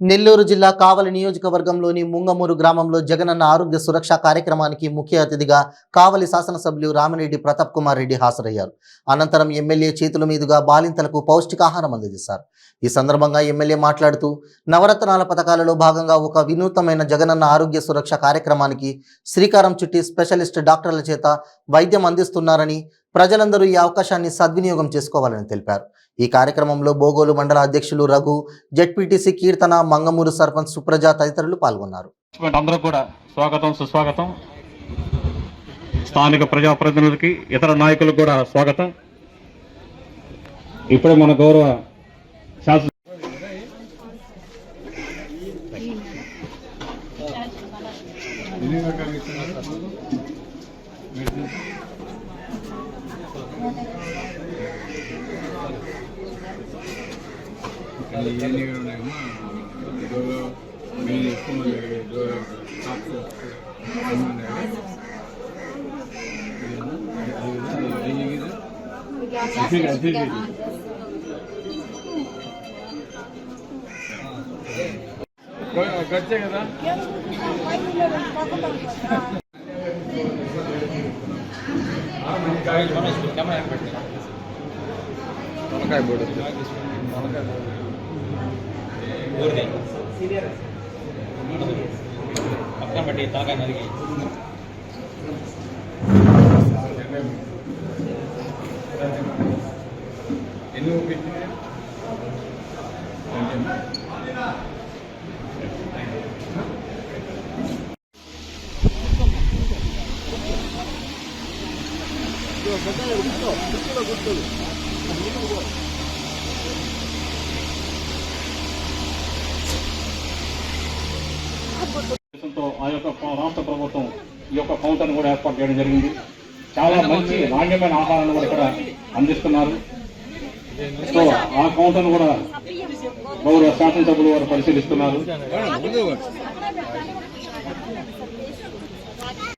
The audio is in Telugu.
నెల్లూరు జిల్లా కావలి నియోజకవర్గంలోని ముంగమూరు గ్రామంలో జగనన్న ఆరోగ్య సురక్ష కార్యక్రమానికి ముఖ్య అతిథిగా కావలి శాసనసభ్యులు రామిరెడ్డి ప్రతాప్ కుమార్ రెడ్డి హాజరయ్యారు. అనంతరం ఎమ్మెల్యే చేతుల మీదుగా బాలింతలకు పౌష్టికాహారం అందజేశారు. ఈ సందర్భంగా ఎమ్మెల్యే మాట్లాడుతూ నవరత్నాల పథకాలలో భాగంగా ఒక వినూత్నమైన జగనన్న ఆరోగ్య సురక్ష కార్యక్రమానికి శ్రీకారం చుట్టి స్పెషలిస్ట్ డాక్టర్ల చేత వైద్యం అందిస్తున్నారని, ప్రజలందరూ ఈ అవకాశాన్ని సద్వినియోగం చేసుకోవాలని తెలిపారు. ఈ కార్యక్రమంలో బోగోలు మండల అధ్యక్షులు రఘు, జెడ్పీటీసీ కీర్తన, మంగమూరు సర్పంచ్ సుప్రజ తదితరులు పాల్గొన్నారు. అందరూ కూడా స్వాగతం, సుస్వాగతం. స్థానిక ప్రజాప్రతినిధులకి, ఇతర నాయకులకు కూడా స్వాగతం. ఇప్పుడే మన గౌరవ శాసన గచ్చే కదా తలకాయ బోర్డు పక్కన పెట్టి తలకాయ నరిగి ఎన్ని ఆ యొక్క రాష్ట్ర ప్రభుత్వం ఈ యొక్క కౌంటర్ను కూడా ఏర్పాటు చేయడం జరిగింది. చాలా మంచి నాణ్యమైన ఆహారాన్ని కూడా ఇక్కడ అందిస్తున్నారు. సో ఆ కౌంటర్ను కూడా గౌరవ శాసనసభ్యులు వారు పరిశీలిస్తున్నారు.